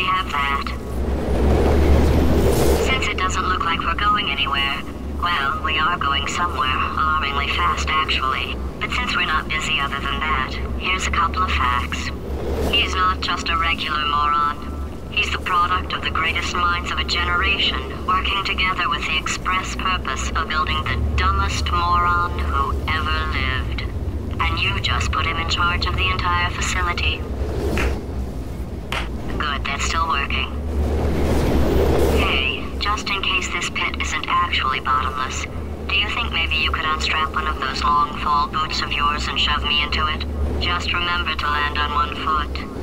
we have that. Since it doesn't look like we're going anywhere, well, we are going somewhere, alarmingly fast actually. But since we're not busy other than that, here's a couple of facts. He's not just a regular moron. He's the product of the greatest minds of a generation, working together with the express purpose of building the dumbest moron who ever lived. And you just put him in charge of the entire facility. Good, that's still working. Hey, just in case this pit isn't actually bottomless, do you think maybe you could unstrap one of those long fall boots of yours and shove me into it? Just remember to land on one foot.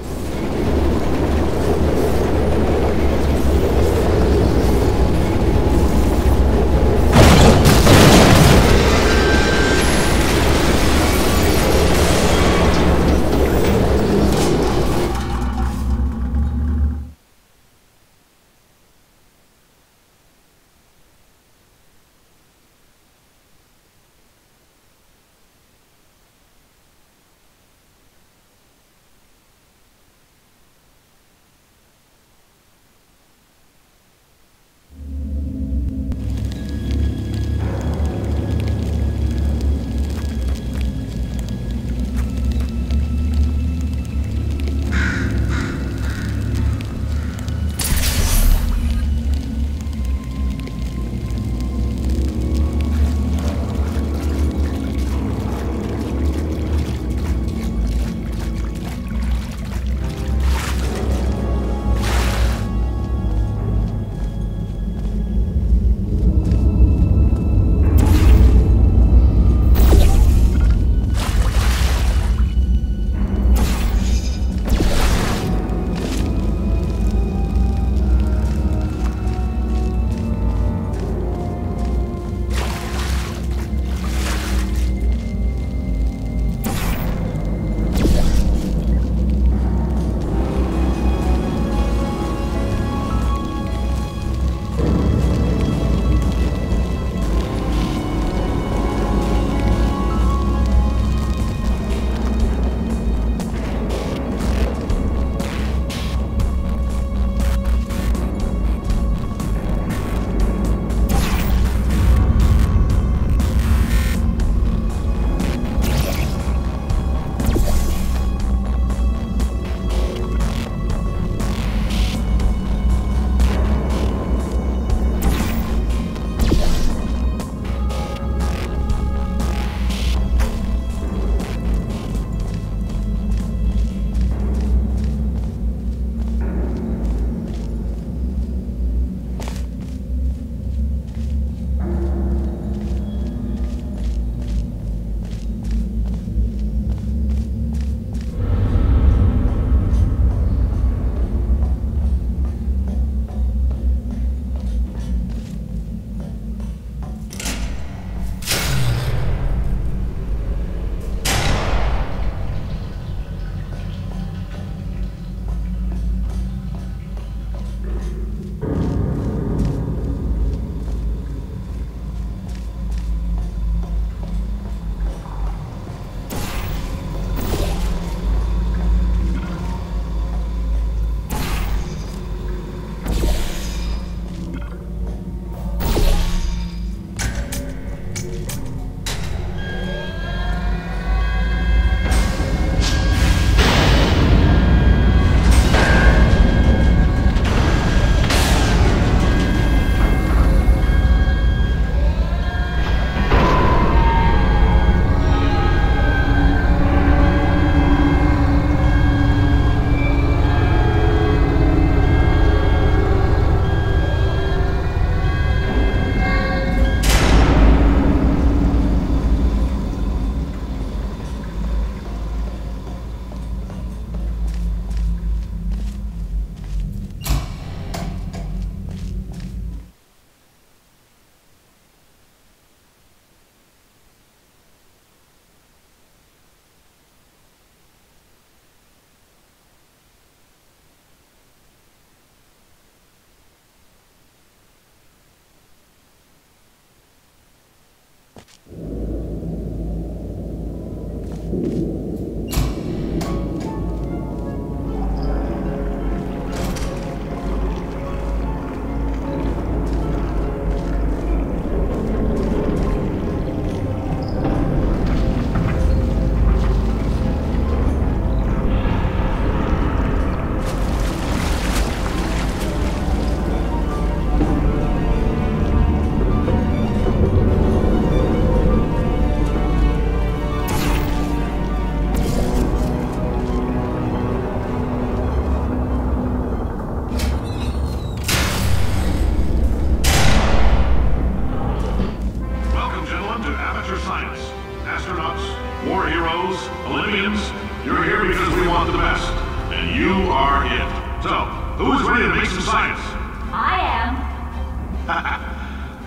So, who is ready to make some science? I am.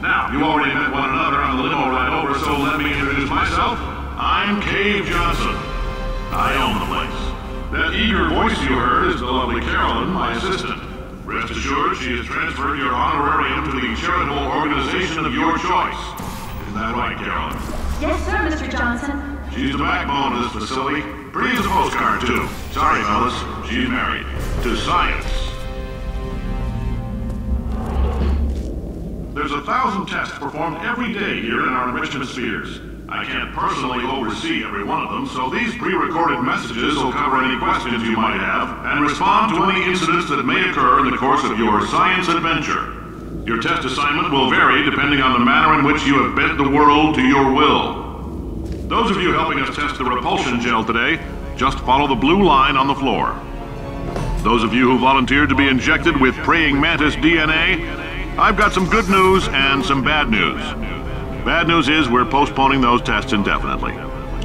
Now, you already met one another on the limo ride over, so let me introduce myself. I'm Cave Johnson. I own the place. That eager voice you heard is the lovely Carolyn, my assistant. Rest assured, she has transferred your honorarium to the charitable organization of your choice. Isn't that right, Carolyn? Yes, sir, Mr. Johnson. She's the backbone of this facility. Pretty as a postcard, too. Sorry, fellas. She's married. To science. There's 1,000 tests performed every day here in our enrichment spheres. I can't personally oversee every one of them, so these pre-recorded messages will cover any questions you might have and respond to any incidents that may occur in the course of your science adventure. Your test assignment will vary depending on the manner in which you have bent the world to your will. Those of you helping us test the repulsion gel today, just follow the blue line on the floor. Those of you who volunteered to be injected with praying mantis DNA, I've got some good news and some bad news. Bad news is we're postponing those tests indefinitely.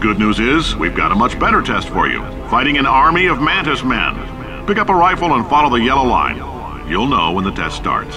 Good news is we've got a much better test for you. Fighting an army of mantis men. Pick up a rifle and follow the yellow line. You'll know when the test starts.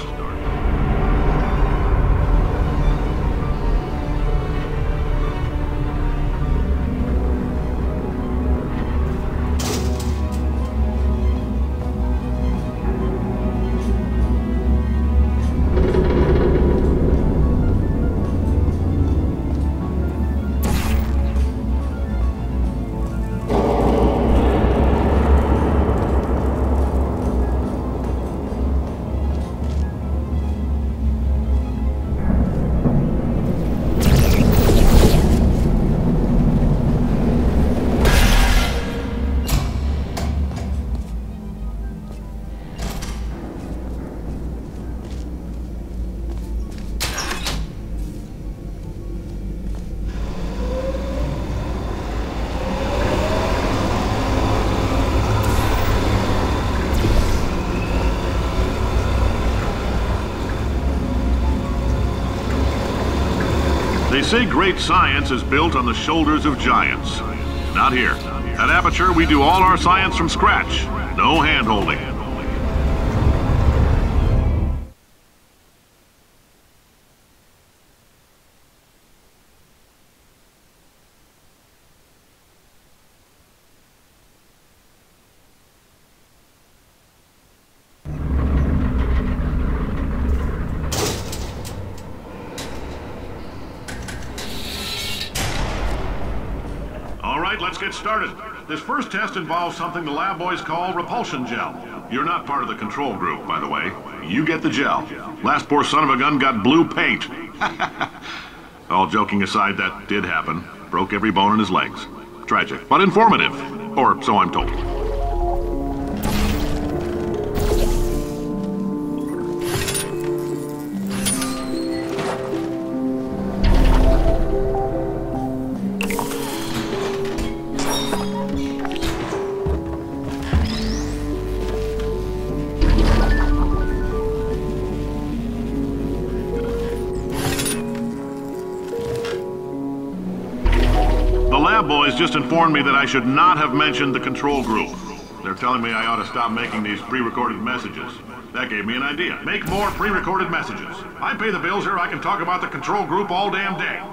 They say great science is built on the shoulders of giants. Not here. At Aperture, we do all our science from scratch. No hand-holding. Let's get started. This first test involves something the lab boys call repulsion gel. You're not part of the control group, by the way. You get the gel. Last poor son of a gun got blue paint. All joking aside, that did happen. Broke every bone in his legs. Tragic, but informative. Or so I'm told. Boys just informed me that I should not have mentioned the control group. They're telling me I ought to stop making these pre-recorded messages. That gave me an idea. Make more pre-recorded messages. I pay the bills here, I can talk about the control group all damn day.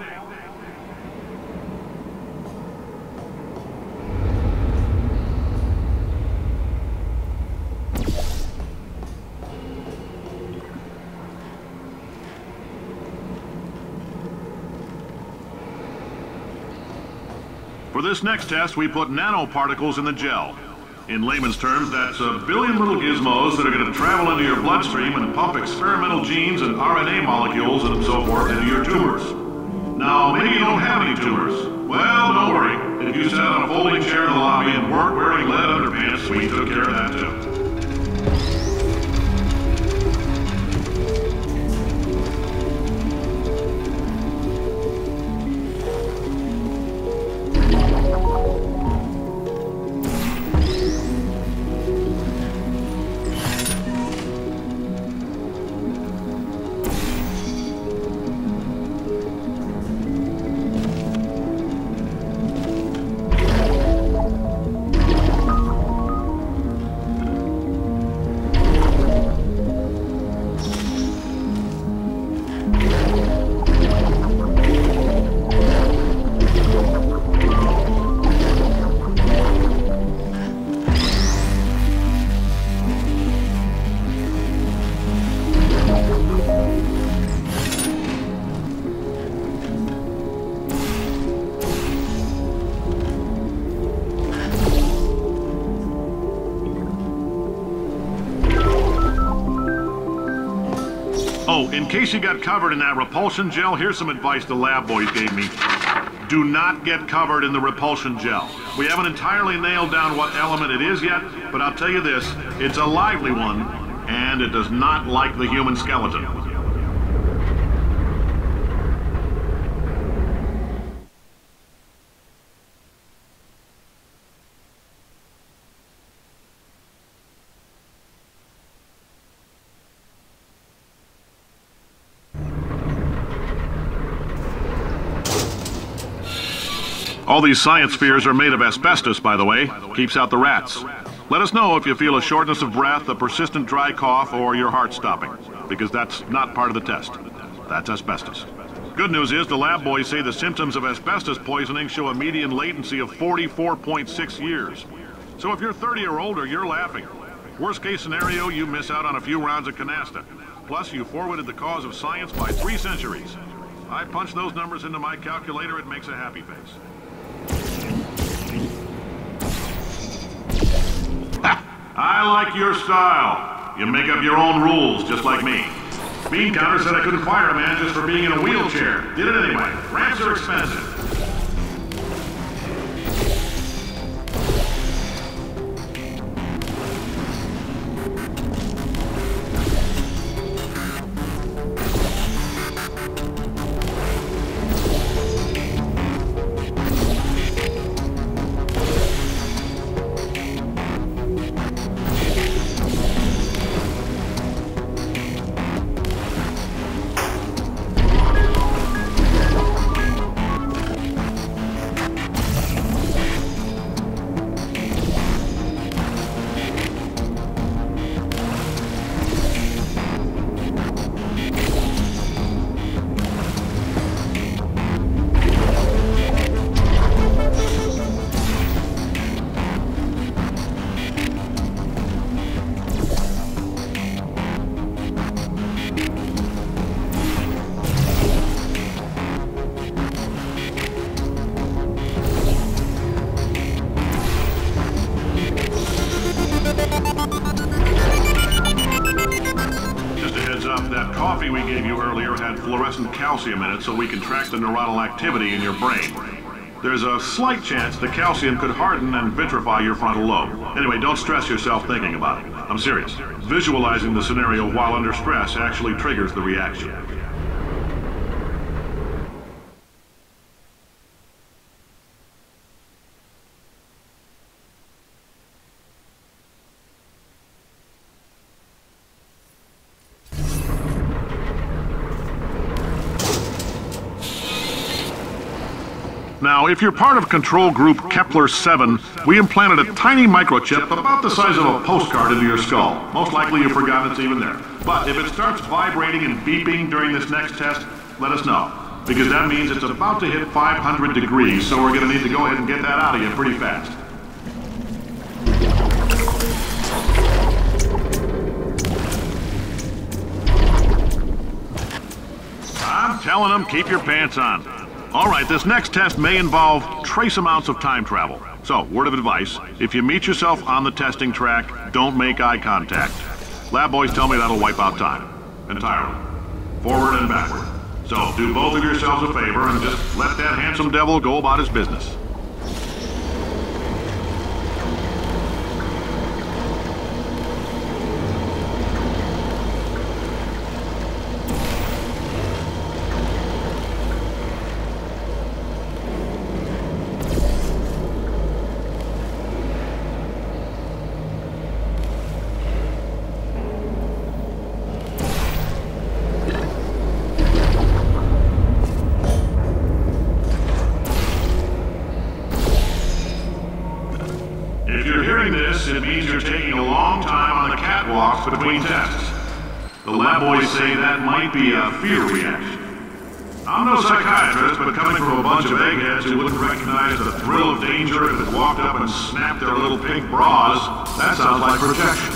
For this next test, we put nanoparticles in the gel. In layman's terms, that's a billion little gizmos that are going to travel into your bloodstream and pump experimental genes and RNA molecules and so forth into your tumors. Now, maybe you don't have any tumors. Well, don't worry. If you sat on a folding chair in the lobby and weren't wearing lead underpants, we took care of that too. Oh, in case you got covered in that repulsion gel, here's some advice the lab boys gave me. Do not get covered in the repulsion gel. We haven't entirely nailed down what element it is yet, but I'll tell you this, it's a lively one, and it does not like the human skeleton. All these science spheres are made of asbestos, by the way. Keeps out the rats. Let us know if you feel a shortness of breath, a persistent dry cough, or your heart stopping, because that's not part of the test. That's asbestos. Good news is the lab boys say the symptoms of asbestos poisoning show a median latency of 44.6 years. So if you're 30 or older, you're laughing. Worst case scenario, you miss out on a few rounds of canasta. Plus, you forwarded the cause of science by 3 centuries. I punch those numbers into my calculator, it makes a happy face. I like your style. You make up your own rules, just like me. Bean Counter said I couldn't fire a man just for being in a wheelchair. Did it anyway. Ramps are expensive. That coffee we gave you earlier had fluorescent calcium in it so we can track the neuronal activity in your brain. There's a slight chance the calcium could harden and vitrify your frontal lobe. Anyway, don't stress yourself thinking about it. I'm serious. Visualizing the scenario while under stress actually triggers the reaction. Now, if you're part of control group Kepler-7, we implanted a tiny microchip about the size of a postcard into your skull. Most likely you've forgotten it's even there. But if it starts vibrating and beeping during this next test, let us know. Because that means it's about to hit 500 degrees, so we're going to need to go ahead and get that out of you pretty fast. I'm telling them, keep your pants on. All right, this next test may involve trace amounts of time travel. So, word of advice, if you meet yourself on the testing track, don't make eye contact. Lab boys tell me that'll wipe out time. Entirely. Forward and backward. So, do both of yourselves a favor and just let that handsome devil go about his business. It means you're taking a long time on the catwalks between tests. The lab boys say that might be a fear reaction. I'm no psychiatrist, but coming from a bunch of eggheads who wouldn't recognize the thrill of danger if it walked up and snapped their little pink bras, that sounds like projection.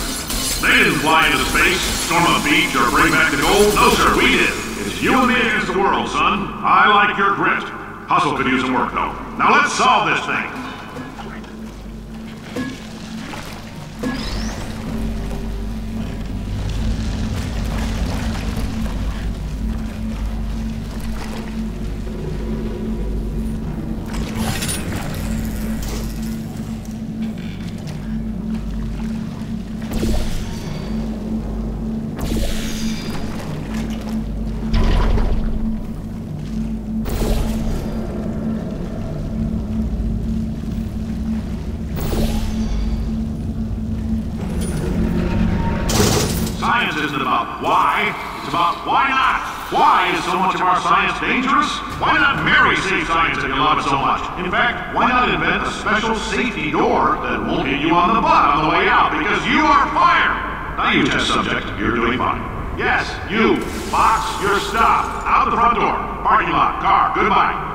They didn't fly into space, storm a beach, or bring back the gold. No, sir, we did. It's you and me against the world, son. I like your grit. Hustle could use some work, though. Now let's solve this thing. isn't about why, it's about why not. Why is so much of our science dangerous? Why not marry safe science if you love it so much? In fact, why not invent a special safety door that won't hit you on the butt on the way out because you are fired? Now you test subject, you're doing fine. Yes, you. Box, you're stopped. Out the front door. Parking lot, car, goodbye.